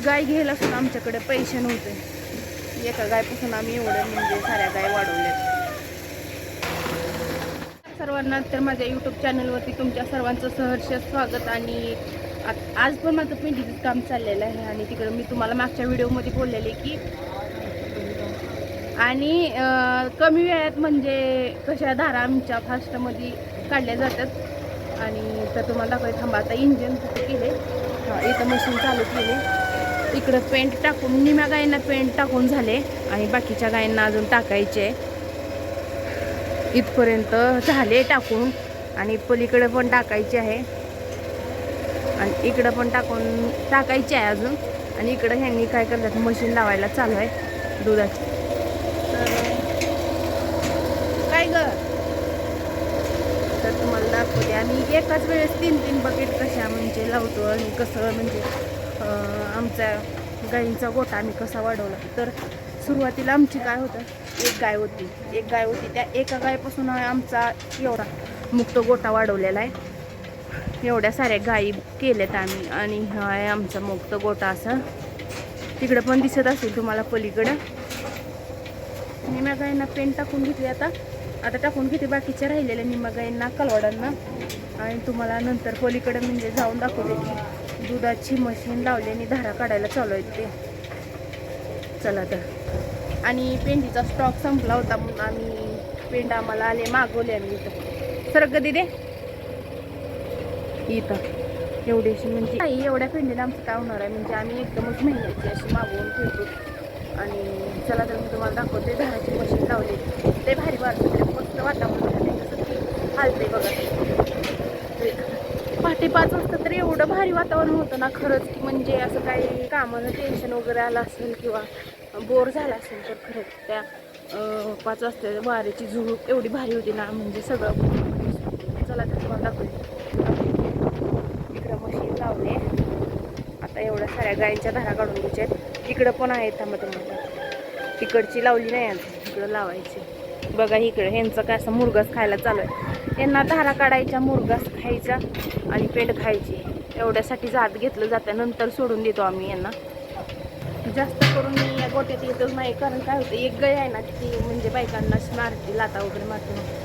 एक गाय घ्यायला सुद्धा आमच्याकडे पैसे नव्हते. एका गायपासून आम्ही एवढं म्हणजे साऱ्या गाय वाढवल्यात. सर्वांना तर माझ्या यूट्यूब चॅनलवरती तुमच्या सर्वांचं सहर्ष स्वागत. आणि आज पण माझं पेंटिंगचं काम चाललेलं आहे. आणि तिकडं मी तुम्हाला मागच्या व्हिडिओमध्ये बोललेले की आणि कमी वेळात म्हणजे कशा धारा आमच्या फास्टमध्ये काढल्या जातात. आणि तर तुम्हाला दाखवायचं. थांबा, आता इंजिन कुठे केले, इथं मशीन चालू केले. इकडं पेंट टाकून निम्या गायींना पेंट टाकून झाले आणि बाकीच्या गायींना अजून टाकायचे. इथपर्यंत झाले टाकून आणि पलीकडे पण टाकायचे आहे आणि इकडं पण टाकायचे आहे अजून. आणि इकडं ह्यांनी काय करतात, मशीन लावायला चालू आहे दुधाची. काय ग, तर तुम्हाला दाखवते आम्ही एकाच वेळेस 3-3 बकेट कशा म्हणजे लावतो आणि कसं म्हणजे आमच्या गायींचा गोठा आम्ही कसा वाढवला. तर सुरुवातीला आमची काय होतं, एक गाय होती. त्या एका गायपासून आमचा एवढा मुक्त गोठा वाढवलेला आहे. एवढ्या साऱ्या गायी केल्यात आम्ही आणि हा आहे आमचा मुक्त गोठा. असा तिकडं पण दिसत असेल तुम्हाला पलीकडं. निम्या गायींना पेंट टाकून घेतली. आता टाकून घेते बाकीच्या राहिलेल्या निम्या गायींना कलवाडांना. आणि तुम्हाला नंतर पलीकडे म्हणजे जाऊन दाखवते की दुधाची मशीन लावल्याने धारा काढायला चालू आहेत ते. चला तर. आणि पेंडीचा स्टॉक संपला होता म्हणून आम्ही पेंड आम्हाला आले मागवले आम्ही इथं. सर कधी दे इथं एवढीशी म्हणजे नाही, एवढ्या पेंडीला आमचं काय होणार आहे म्हणजे आम्ही एकदमच महिन्याची अशी मागवून ठेवतो. आणि चला तर मी तुम्हाला दाखवते. धाराची मशीन लावली, ते भारी वाटतं, मस्त वातावरण झालं. कसं की हालते बघा. पहाटे 5 वाजता तर एवढं भारी वातावरण होतं ना खरंच की म्हणजे असं काही कामानं टेन्शन वगैरे आलं असेल किंवा बोर झाला असेल तर खरंच त्या 5 वाजता वाऱ्याची झुळूक एवढी भारी होती ना, म्हणजे सगळं. चला तर तुम्हाला दाखवते. इकडं मशीन लावले. आता एवढ्या साऱ्या गायींच्या धारा काढून घ्यायच्या आहेत. इकडं पण आहेत. थांबा तुम्हाला, इकडची लावली नाही अजून, इकडं लावायची बघा. इकडं ह्यांचं काय असं मुरगास खायला चालू आहे. यांना धारा काढायच्या, मुरगास खायचा आणि पेंड खायची. एवढ्यासाठी जात घेतलं जातं, नंतर सोडून देतो आम्ही यांना. जास्त करून मी या गोट्यात येतच नाही, कारण काय होतं, एक गाय आहे ना ती म्हणजे बायकांना मारते, लाता वगैरे मारते.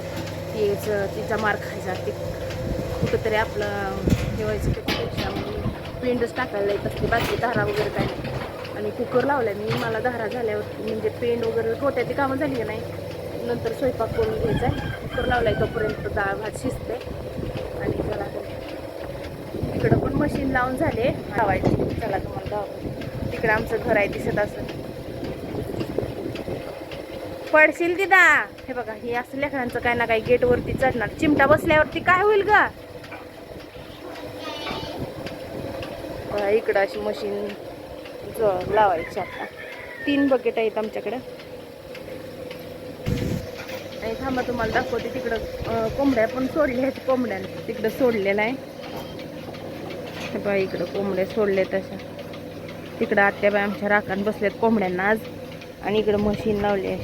तिचा मार खायचा, ते कुठंतरी आपलं ठेवायचं. त्याच्यापेक्षा मग पेंडच टाकायला येत असते, बाकी धारा वगैरे काय नाही. आणि कुकर लावला मी, मला धारा झाल्यावर म्हणजे पेंड वगैरे गोट्याची कामं झाली नाही, नंतर स्वयंपाक करून घ्यायचा आहे. कुकर लावलाय तोपर्यंत डाळ भात शिजते. आणि चला तिकडं पण मशीन लावून झाले लावायची. चला तुम्हाला दाखवते. तिकडं आमचं घर आहे, दिसत असं. पडशील तिदा. हे बघा, हे असं लेकरांचं काय ना काही गेटवरती चढणार. चिमटा बसल्यावरती काय होईल का. इकडं अशी मशीन लावायची. आता 3 बकेट आहेत आमच्याकडं. आणि थांबा तुम्हाला दाखवते. तिकडं कोंबड्या पण सोडल्या आहेत. कोंबड्याने तिकडं सोडलेलं आहे. हे बघा, इकडं कोंबड्या सोडले तशा. तिकडं आत्याबाई आमच्या राखान बसल्यात कोंबड्यांना आज. आणि इकडं मशीन लावली आहे.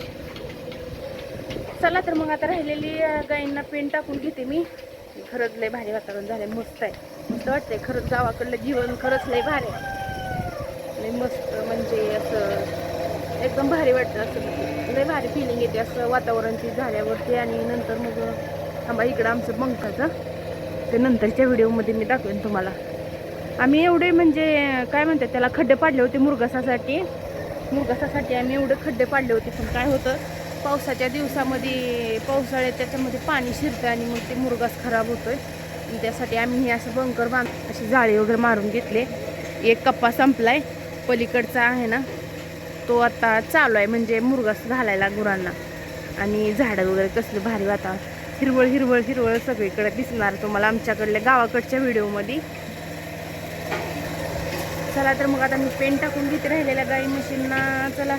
चला तर मग आता राहिलेली गायींना पेंट टाकून घेते मी. खरंच लय भारी वातावरण झालंय, मस्त आहे, मस्त वाटतंय खरंच. गावाकडलं जीवन खरंच लय भारी आहे, लय मस्त. म्हणजे असं एकदम भारी वाटतं, असं लय भारी फिलिंग येते असं वातावरण ती झाल्यावरती. आणि नंतर मग थांबा, इकडं आमचं पंखाचं ते नंतरच्या व्हिडिओमध्ये मी दाखवेन तुम्हाला. आम्ही एवढे म्हणजे काय म्हणतात त्याला, खड्डे पाडले होते मुरगासासाठी आम्ही एवढे खड्डे पाडले होते. पण काय होतं, पावसाच्या दिवसामध्ये पावसाळ्यात त्याच्यामध्ये पाणी शिरतं आणि मग ते मुरगास खराब होतोय. त्यासाठी आम्ही हे असं बंकर अशी जाळी वगैरे मारून घेतले. एक कप्पा संपलाय, पलीकडचा आहे ना तो आता चालू आहे, म्हणजे मुरगास घालायला गुरांना. आणि झाडं वगैरे कसलं भारी वातावरण, हिरवळ हिरवळ हिरवळ सगळीकडे दिसणार तुम्हाला आमच्याकडल्या गावाकडच्या व्हिडिओमध्ये. चला तर मग आता मी पेंट टाकून घेते राहिलेल्या गाई मशीनना. चला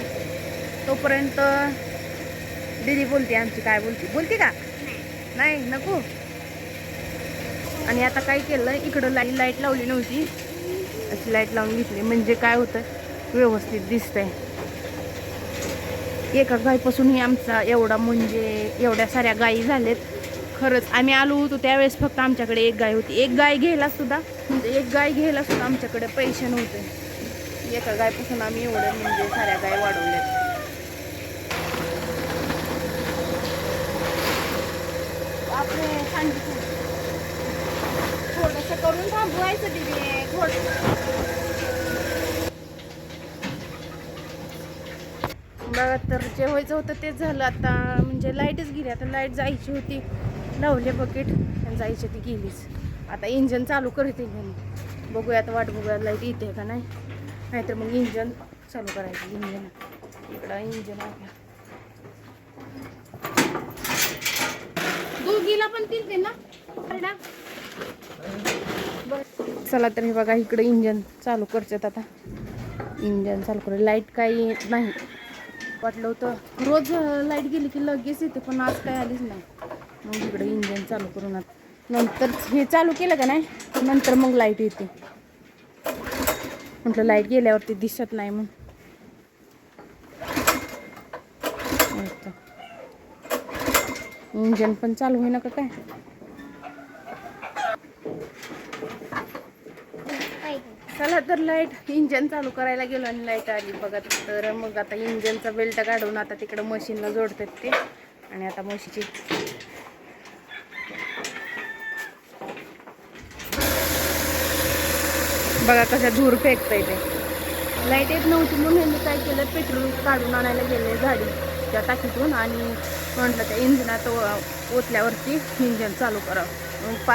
तोपर्यंत दीदी बोलते आमची. काय बोलते का नाही, नको. आणि आता काय केलं, इकडं लाईट लावली नव्हती, अशी लाईट लावून घेतली म्हणजे काय होतं, व्यवस्थित दिसतंय. एका गायपासूनही आमचा एवढा म्हणजे एवढ्या साऱ्या गायी झालेत. खरंच आम्ही आलो होतो त्यावेळेस फक्त आमच्याकडे एक गाय होती. एक गाय घ्यायला सुद्धा आमच्याकडे पैसे नव्हते. एका गायपासून आम्ही एवढं म्हणजे साऱ्या गाय वाढवल्यात. आपले सांगितलं थोडंसं करून थांबवायचं दिदी बघा. तर जे व्हायचं होतं तेच झालं. आता म्हणजे लाईटच गेली. आता लाईट जायची होती, लावले बकेट आणि जायची ती गेलीच. आता इंजन चालू करते मी, बघूया आता वाट बघूया लाईट येते का नाही, नाहीतर मग इंजन चालू करायचं. इंजन इकडं इंजन आहे, दोघीला पण तिथे ना. चला तर हे बघा इकडे इंजन चालू करतात. आता इंजन चालू कर, लाईट काही नाही. वाटलं होतं रोज लाईट गेली की लगेच येते, पण आज काही आलीच नाही. मग इकडे इंजन चालू करून नंतर हे चालू केलं का नाही, नंतर मग लाईट येते. म्हटलं लाईट गेल्यावरती दिसत नाही म्हणून. इंजन पण चालू होईना का काय. चला तर लाईट इंजन चालू करायला गेलो आणि लाईट आली बघा. तर मग आता इंजनचा बेल्ट काढून आता तिकडं मशीनला जोडतात ते. आणि आता म्हशीची बघा कशा धूर फेकता येते. लाईट येत नव्हती म्हणून ह्यांनी काय केलं, पेट्रोल काढून आणायला गेले झाडी त्या टाकीतून. आणि म्हटलं त्या इंजिनात ओतल्यावरती इंजन चालू करावं. मग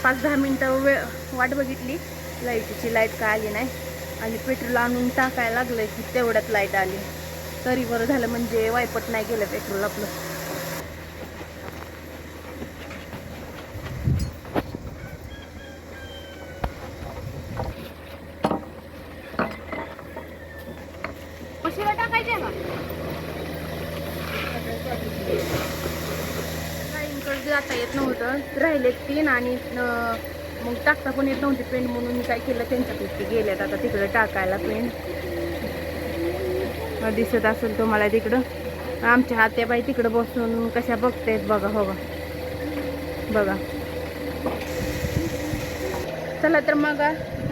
5-10 मिनटं वाट बघितली लाईटीची. लाईट काय आली नाही आणि पेट्रोल आणून टाकायला लागलं की तेवढ्यात लाईट आली. तरी बरं झालं, म्हणजे वायपट नाही गेलं पेट्रोल आपलं. मशीला टाकायचे का गाईंकडे जाता येत नव्हतं, राहिले 3 आणि मग टाकता पण येत नव्हती पेंट. म्हणून मी काय केलं, त्यांच्यापैकी गेल्यात आता तिकडे टाकायला पेंट. दिसत असेल तुम्हाला तिकडं आमच्या आत्याबाई तिकडं बसून कशा बघतायत बघा. हो बघा. चला तर मग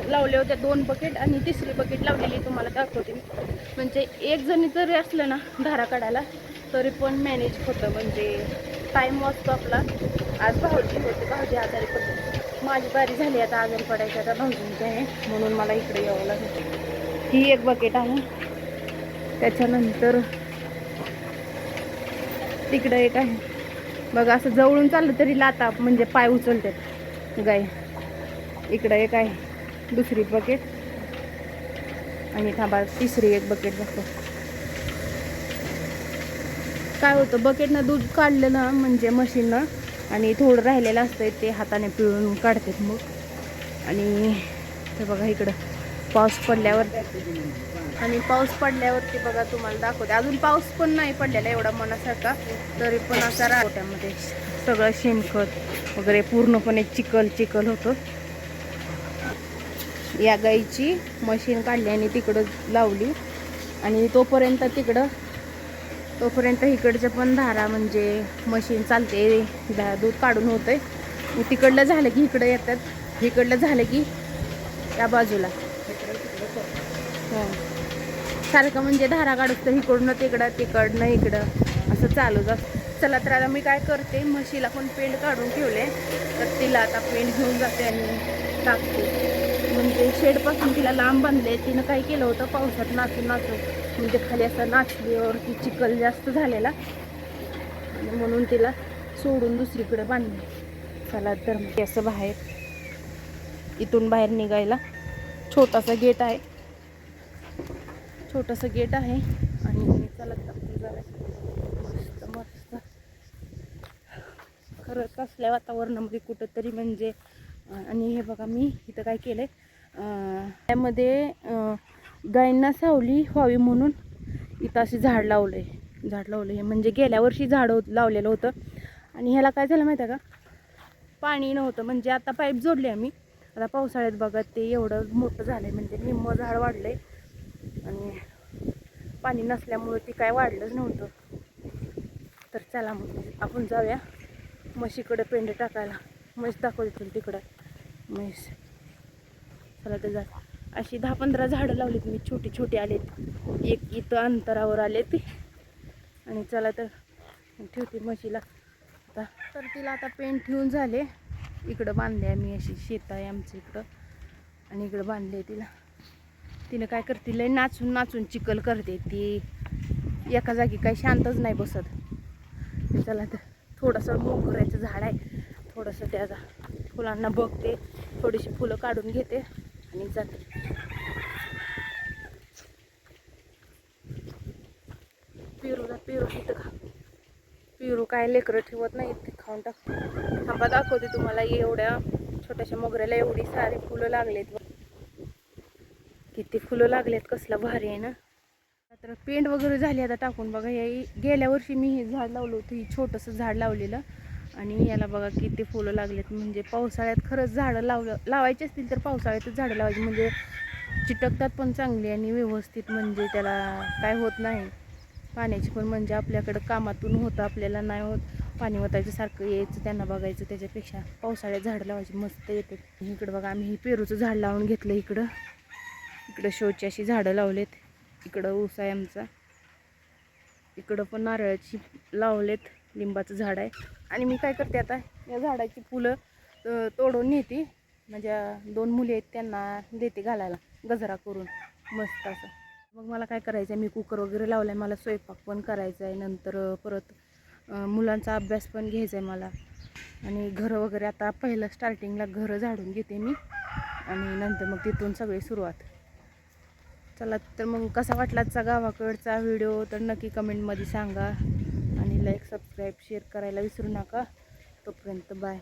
लावले होते 2 बकेट आणि तिसरी बकेट लावलेली तुम्हाला दाखवते. म्हणजे एक जणी जरी असलं ना धारा काढायला तरी पण मॅनेज होतं, म्हणजे टाईम वाचतो आपला. आज भाऊजी होते, भाऊजी आजारी पडले. माझी बारी झाली आता आजारी पडायची, आता भाऊजींची आहे म्हणून मला इकडे यावं लागेल. ही एक बकेट आहे, त्याच्यानंतर तिकडं एक आहे बघा. असं जवळून चाललं तरी लाता म्हणजे पाय उचलतात गाय. इकडं एक आहे दुसरी बकेट आणि थांबा तिसरी एक बकेट बघतो. काय होतं बकेटनं दूध काढलं ना म्हणजे मशीननं, आणि थोडं राहिलेलं असतं ते हाताने पिळून काढतात मग. आणि ते बघा इकडं पाऊस पडल्यावर, आणि पाऊस पडल्यावरती बघा तुम्हाला दाखवते. अजून पाऊस पण नाही पडलेला एवढा मनासारखा, तरी पण असा राहत्यामध्ये सगळं शेणखत वगैरे पूर्णपणे चिखल होतं. या गाईची मशीन काढली आणि तिकडं लावली, आणि तोपर्यंत इकडच्या पण धारा म्हणजे मशीन चालते, दूध काढून होतंय. तिकडलं झालं की इकडं येतात, इकडलं झालं की त्या बाजूला सारखं म्हणजे धारा काढत इकडनं तिकडनं इकडं असं चालूच असतं. चला तर आता मी काय करते, म्हशीला पण पेंट काढून ठेवले, तर तिला आता पेंट घेऊन जाते आणि टाकते. म्हणजे शेडपासून तिला लांब बांधले. तिनं काय केलं होतं, पावसात नाचून म्हणजे खाली असं नाचल्यावरती चिखल जास्त झालेला, आणि म्हणून तिला सोडून दुसरीकडे बांधले. चला तर मग असं इथून बाहेर निघायला छोटासा गेट आहे, आणि चला तर मस्त खरंच असल्या वातावरणामध्ये कुठंतरी म्हणजे. आणि हे बघा मी इथं काय केलंय, त्यामध्ये गायींना सावली व्हावी म्हणून इथं अशी झाड लावलंय. म्हणजे गेल्या वर्षी झाड लावलेलं होतं, आणि ह्याला काय झालं माहिती आहे का, पाणी नव्हतं. म्हणजे आता पाईप जोडले आम्ही, आता पावसाळ्यात बघा ते एवढं मोठं झालंय, म्हणजे निम्मं झाड वाढलंय, आणि पाणी नसल्यामुळे ती काय वाढलंच नव्हतं. तर चला मग आपण जाऊया म्हशीकडे पेंड टाकायला. म्हैस दाखवते तिकडं म्हैस. चला तर जा. अशी 10-15 झाडं लावलीत मी, छोटी छोटी आलेत, एक इथं अंतरावर आलेत. आणि चला तर ठेवते म्हशीला आता. तर तिला आता पेंट ठेवून झाले, इकडं बांधले आम्ही, अशी शेत आहे आमचं इकडं आणि इकडं बांधले तिला. तिनं काय करते, लय नाचून नाचून चिखल करते ती, एका जागी काही शांतच नाही बसत. चला तर थोडंसं मोगऱ्याचं झाड आहे, थोडंसं त्याचा फुलांना बघते, थोडीशी फुलं काढून घेते आणि जाते. पेरू तिथं का, पेरू काय लेकरं ठेवत नाही, ते खाऊन टाकते. थांबा दाखवते तुम्हाला, एवढ्या छोट्याशा मोगऱ्याला एवढी सारी फुलं लागलेत, किती फुलं लागलेत, कसला भारी आहे ना. तर पेंट वगैरे झाली आता टाकून. बघा हे गेल्या वर्षी मी हे झाड लावलं होतं, ही छोटंसं झाड लावलेलं आणि याला बघा किती फुलं लागलेत. म्हणजे पावसाळ्यात खरंच झाडं लावायची असतील तर पावसाळ्यातच झाडं लावायची, म्हणजे चिटकतात पण चांगली आणि व्यवस्थित, म्हणजे त्याला काय होत नाही. पाण्याची पण म्हणजे आपल्याकडं कामातून होतं, आपल्याला नाही होत पाणी ओतायचं, सारखं यायचं त्यांना बघायचं, त्याच्यापेक्षा पावसाळ्यात झाडं लावायची, मस्त येतात. इकडं बघा आम्ही हे पेरूचं झाड लावून घेतलं, इकडं शोची अशी झाडं लावलेत. इकडं ऊस आहे आमचा, इकडं पण नारळाची लावलेत, लिंबाचं झाड आहे. आणि मी काय करते आता, या झाडाची फुलं तोडून नेते, माझ्या 2 मुली आहेत त्यांना देते घालायला, गजरा करून मस्त असं. मग मला काय करायचं आहे, मी कुकर वगैरे लावला आहे, मला स्वयंपाक पण करायचा आहे, नंतर परत मुलांचा अभ्यास पण घ्यायचा आहे मला. आणि घरं वगैरे आता पहिलं स्टार्टिंगला घरं झाडून घेते मी आणि नंतर मग तिथून सगळी सुरुवात. चला तर मग कसा वाटला आजचा गावाकडचा व्हिडिओ तर नक्की कमेंटमध्ये सांगा आणि लाईक, सबस्क्राईब, शेअर करायला विसरू नका. तोपर्यंत बाय.